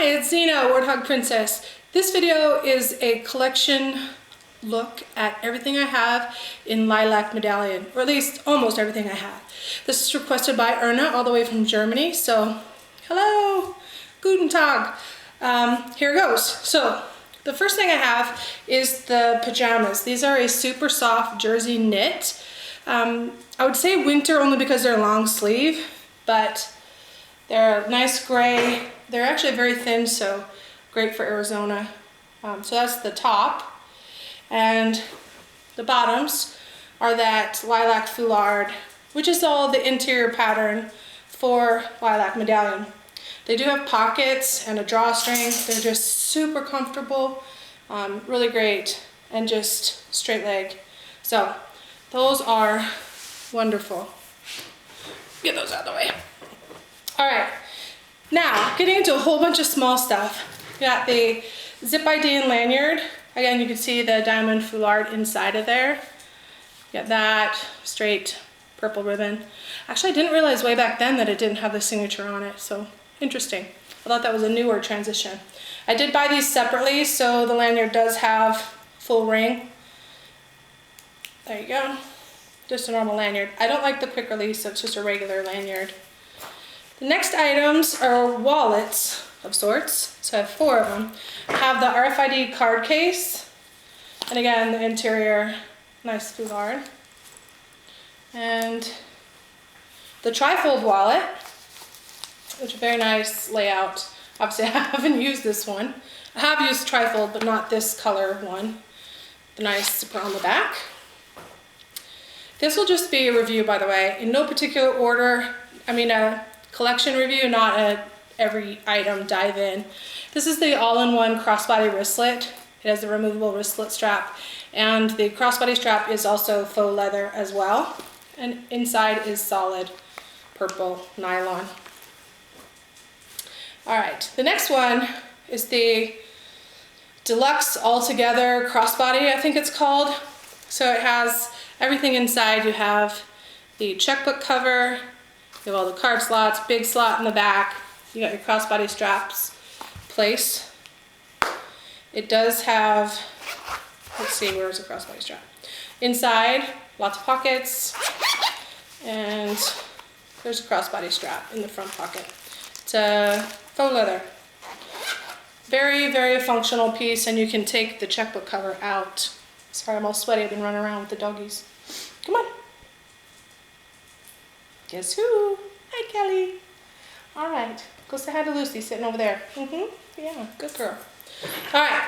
Hi, it's Zena, Warthog Princess. This video is a collection look at everything I have in Lilac Medallion, or at least almost everything I have. This is requested by Erna all the way from Germany, so hello, guten Tag. Here goes. So the first thing I have is the pajamas. These are a super soft jersey knit. I would say winter only because they're long sleeve, but they're nice gray. They're actually very thin, so great for Arizona. So that's the top. And the bottoms are that Lilac Foulard, which is all the interior pattern for Lilac Medallion. They do have pockets and a drawstring. They're just super comfortable, really great, and just straight leg. So those are wonderful. Get those out of the way. All right, now getting into a whole bunch of small stuff. We got the zip ID and lanyard. Again, you can see the diamond foulard inside of there. Got that straight purple ribbon. Actually, I didn't realize way back then that it didn't have the signature on it, so interesting. I thought that was a newer transition. I did buy these separately, so the lanyard does have full ring. There you go. Just a normal lanyard. I don't like the quick release, so it's just a regular lanyard. The next items are wallets of sorts, so I have 4 of them. I have the RFID Card Case, and again, the interior, nice foulard. And the Trifold Wallet, which is a very nice layout. Obviously, I haven't used this one. I have used Trifold, but not this color one. The nice zipper on the back. This will just be a review, by the way, in no particular order. I mean, a collection review, not a every item dive in. This is the all-in-one crossbody wristlet. It has a removable wristlet strap, and the crossbody strap is also faux leather as well, and inside is solid purple nylon. All right, the next one is the Deluxe All Together Crossbody, I think it's called. So it has everything inside. You have the checkbook cover, you have all the card slots, big slot in the back. You got your crossbody straps place. It does have, let's see, where's the crossbody strap? Inside, lots of pockets, and there's a crossbody strap in the front pocket. It's a faux leather. Very, very functional piece, and you can take the checkbook cover out. Sorry, I'm all sweaty. I've been running around with the doggies. Come on. Guess who? Hi, Kelly. All right, go say hi to Lucy sitting over there. Yeah, good girl. All right,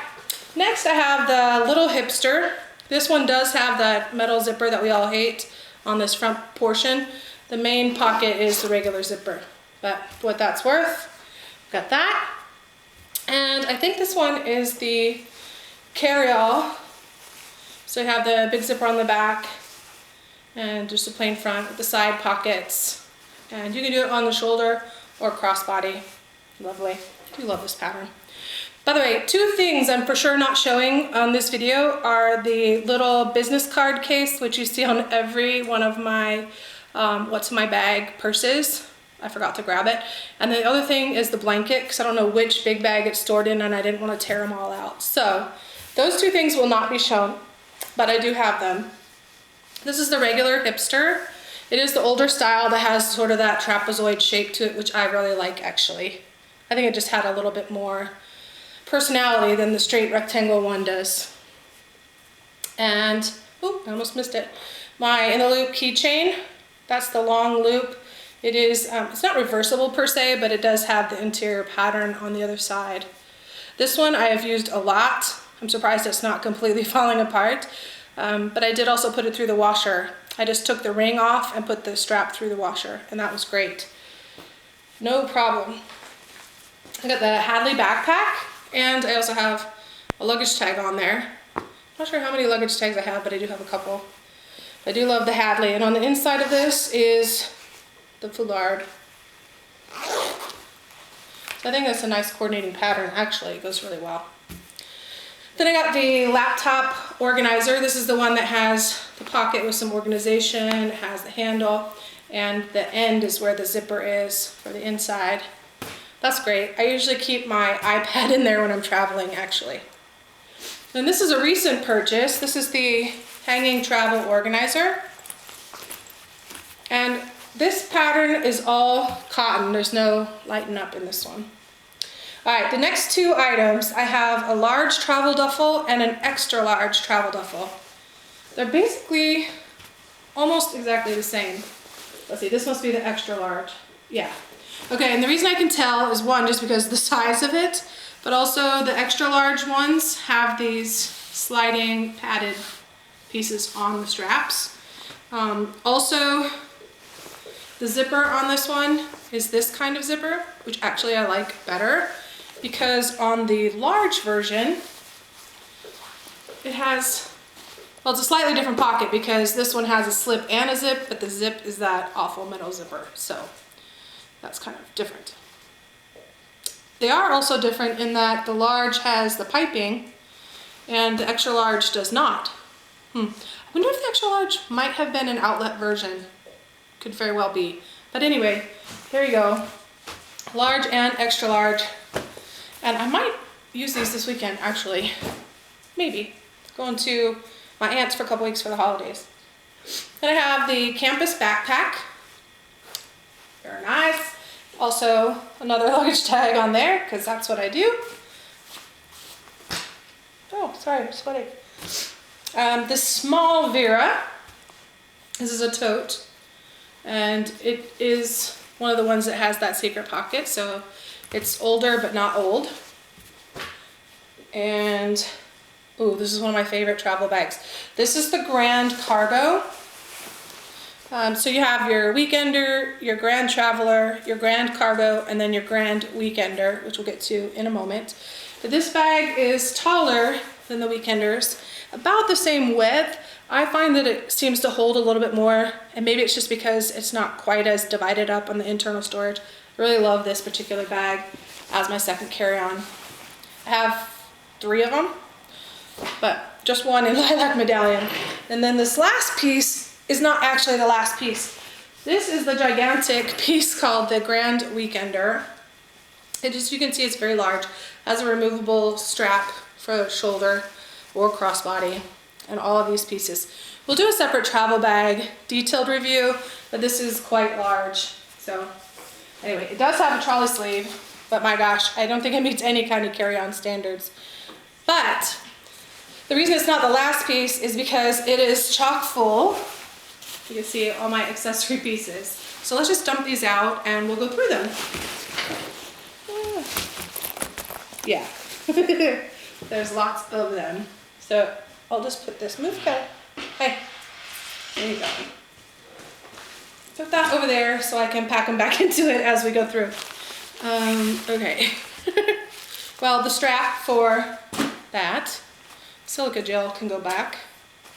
next I have the little Hipster. This one does have that metal zipper that we all hate on this front portion. The main pocket is the regular zipper, but what that's worth, got that. And I think this one is the Carryall. So you have the big zipper on the back and just a plain front with the side pockets. And you can do it on the shoulder or crossbody. Lovely. I do love this pattern. By the way, 2 things I'm for sure not showing on this video are the little business card case, which you see on every one of my what's in my bag purses. I forgot to grab it. And the other thing is the blanket, because I don't know which big bag it's stored in and I didn't want to tear them all out. So those 2 things will not be shown, but I do have them. This is the regular Hipster. It is the older style that has sort of that trapezoid shape to it, which I really like, actually. I think it just had a little bit more personality than the straight rectangle one does. And, oh, I almost missed it. In the Loop Keychain, that's the long loop. It is, it's not reversible per se, but it does have the interior pattern on the other side. This one I have used a lot. I'm surprised it's not completely falling apart, but I did also put it through the washer. I just took the ring off and put the strap through the washer, and that was great. No problem. I got the Hadley Backpack, and I also have a luggage tag on there. I'm not sure how many luggage tags I have, but I do have a couple. I do love the Hadley, and on the inside of this is the foulard. So I think that's a nice coordinating pattern. Actually, it goes really well. Then I got the laptop organizer. This is the one that has the pocket with some organization. It has the handle, and the end is where the zipper is for the inside. That's great. I usually keep my iPad in there when I'm traveling, actually. And this is a recent purchase. This is the hanging travel organizer. And this pattern is all cotton. There's no lighten up in this one. All right, the next two items, I have a large travel duffel and an extra large travel duffel. They're basically almost exactly the same. Let's see, this must be the extra large. Yeah. Okay, and the reason I can tell is one, just because of the size of it, but also the extra large ones have these sliding padded pieces on the straps. Also, the zipper on this one is this kind of zipper, which actually I like better, because on the large version, it has, well, it's a slightly different pocket because this one has a slip and a zip, but the zip is that awful metal zipper, so that's kind of different. They are also different in that the large has the piping and the extra large does not. I wonder if the extra large might have been an outlet version. Could very well be. But anyway, here you go. Large and extra large. And I might use these this weekend, actually. Maybe. Going to my aunt's for a couple weeks for the holidays. Then I have the campus backpack. Very nice. Also, another luggage tag on there, because that's what I do. Oh, sorry, I'm sweating. The small Vera. This is a tote. And it is one of the ones that has that secret pocket, so it's older but not old. And, ooh, this is one of my favorite travel bags. This is the Grand Cargo. So you have your Weekender, your Grand Traveler, your Grand Cargo, and then your Grand Weekender, which we'll get to in a moment. But this bag is taller than the Weekenders, about the same width. I find that it seems to hold a little bit more, and maybe it's just because it's not quite as divided up on the internal storage. I really love this particular bag as my second carry-on. I have 3 of them, but just one in Lilac Medallion. And then this last piece is not actually the last piece. This is the gigantic piece called the Grand Weekender. It just, you can see it's very large. It has a removable strap for the shoulder or crossbody. And all of these pieces. We'll do a separate travel bag detailed review, but this is quite large. So anyway, it does have a trolley sleeve, but my gosh, I don't think it meets any kind of carry-on standards. But the reason it's not the last piece is because it is chock full. You can see all my accessory pieces. So let's just dump these out and we'll go through them. Yeah, there's lots of them. So I'll just put this, move, Kelly. Hey, there you go. Put that over there so I can pack them back into it as we go through. Okay. Well, the strap for that silica gel can go back.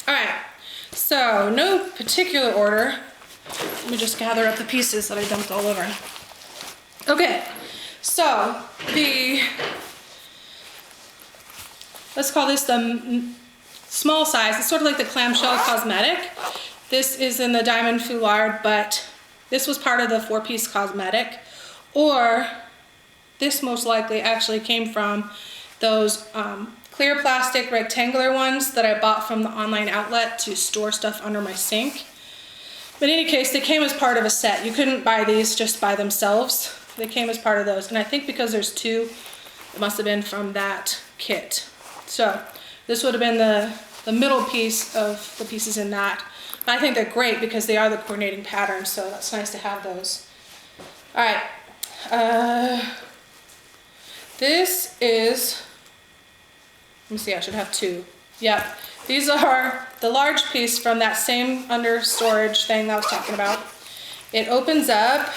All right, so no particular order. Let me just gather up the pieces that I dumped all over. Okay, so let's call this the small size. It's sort of like the clamshell cosmetic. This is in the Diamond Foulard, but this was part of the 4-piece cosmetic. Or this most likely actually came from those clear plastic rectangular ones that I bought from the online outlet to store stuff under my sink. But in any case, they came as part of a set. You couldn't buy these just by themselves. They came as part of those. And I think because there's 2, it must have been from that kit. So this would have been the middle piece of the pieces in that. But I think they're great because they are the coordinating patterns, so that's nice to have those. All right. This is, let me see, I should have 2. Yep. These are the large piece from that same under storage thing that I was talking about. It opens up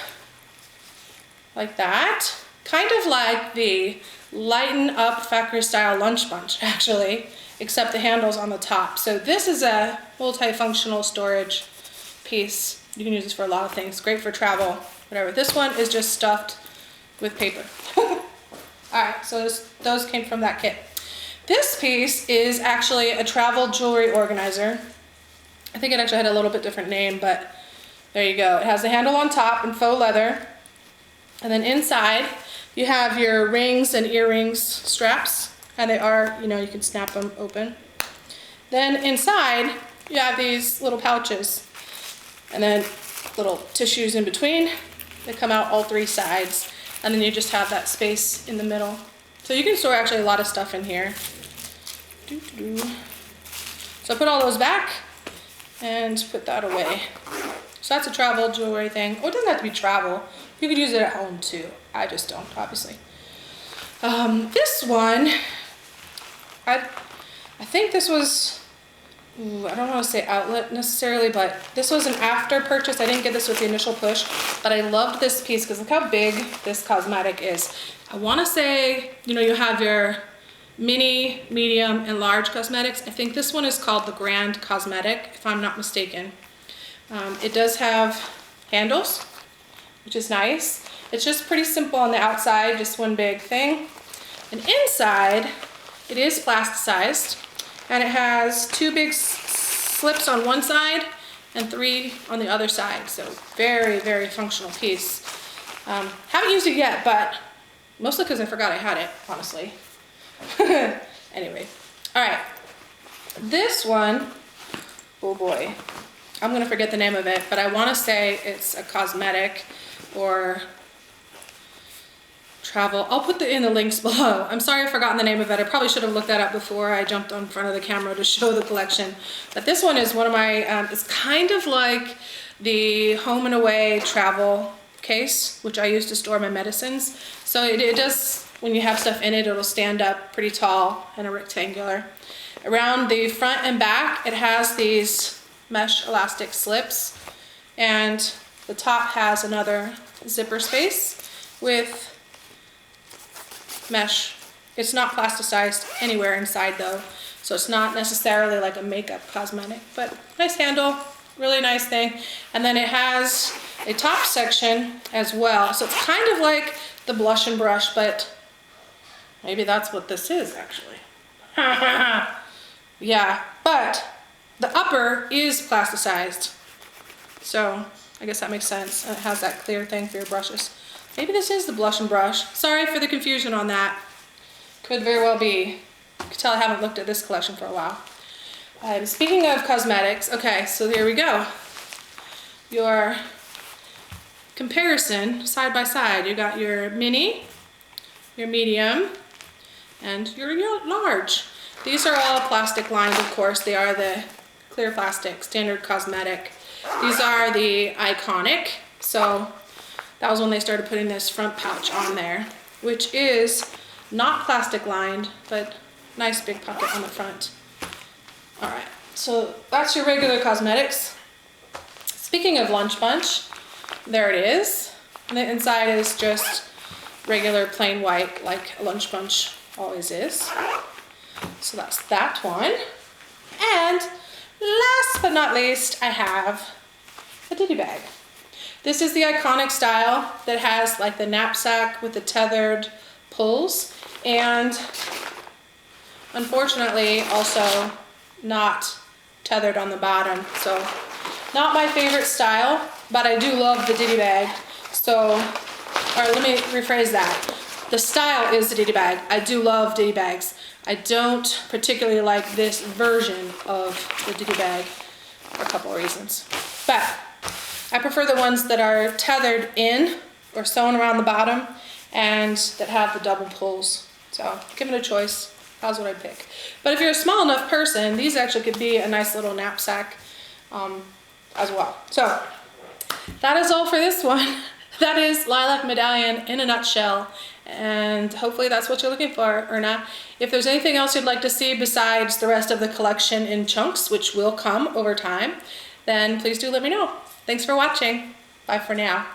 like that, kind of like the Lighten Up factory style lunch bunch, actually, except the handle's on the top. So this is a multifunctional storage piece. You can use this for a lot of things. Great for travel, whatever. This one is just stuffed with paper. All right, so those came from that kit. This piece is actually a travel jewelry organizer. I think it actually had a little bit different name, but there you go. It has the handle on top in faux leather. And then inside, You have your rings and earrings straps, and they are, you know, you can snap them open. Then inside, you have these little pouches, and then little tissues in between. They come out all three sides, and then you just have that space in the middle. So you can store actually a lot of stuff in here. So I put all those back and put that away. So that's a travel jewelry thing. Oh, it doesn't have to be travel. You could use it at home too. I just don't, obviously. This one, I think this was, I don't want to say outlet necessarily, but this was an after purchase. I didn't get this with the initial push, but I loved this piece because look how big this cosmetic is. I want to say, you know, you have your mini, medium, and large cosmetics. I think this one is called the Grand Cosmetic, if I'm not mistaken. It does have handles, which is nice. It's just pretty simple on the outside, just one big thing. And inside, it is plasticized, and it has two big slips on one side and three on the other side. So very, very functional piece. Haven't used it yet, but mostly because I forgot I had it, honestly. Anyway, all right. This one, oh boy, I'm gonna forget the name of it, but I want to say it's a cosmetic or travel. I'll put in the links below. I'm sorry I've forgotten the name of it. I probably should have looked that up before I jumped on front of the camera to show the collection. But this one is one of my, it's kind of like the Home and Away travel case, which I use to store my medicines. So it does, when you have stuff in it, it'll stand up pretty tall and a rectangular. Around the front and back, it has these mesh elastic slips, and the top has another zipper space with mesh. It's not plasticized anywhere inside though, so it's not necessarily like a makeup cosmetic, but nice handle, really nice thing. And then it has a top section as well, so it's kind of like the blush and brush, but maybe that's what this is actually. Yeah, but the upper is plasticized, so I guess that makes sense. And it has that clear thing for your brushes. Maybe this is the blush and brush. Sorry for the confusion on that. Could very well be. You can tell I haven't looked at this collection for a while. Speaking of cosmetics, okay, so here we go. Your comparison side by side. You got your mini, your medium, and your large. These are all plastic lined, of course. They are the clear plastic, standard cosmetic. These are the iconic. So that was when they started putting this front pouch on there, which is not plastic lined, but nice big pocket on the front. All right, so that's your regular cosmetics. Speaking of lunch bunch, there it is. And the inside is just regular plain white, like a lunch bunch always is. So that's that one. And last but not least, I have a Ditty Bag. This is the iconic style that has like the knapsack with the tethered pulls, and unfortunately also not tethered on the bottom. So not my favorite style, but I do love the Ditty Bag. So, or let me rephrase that. The style is the Ditty Bag. I do love Ditty Bags. I don't particularly like this version of the Ditty Bag for a couple of reasons. But I prefer the ones that are tethered in or sewn around the bottom and that have the double pulls. So give it a choice. That's what I pick. But if you're a small enough person, these actually could be a nice little knapsack as well. So that is all for this one. That is Lilac Medallion in a nutshell. And hopefully that's what you're looking for, Erna. If there's anything else you'd like to see besides the rest of the collection in chunks, which will come over time, then please do let me know. Thanks for watching. Bye for now.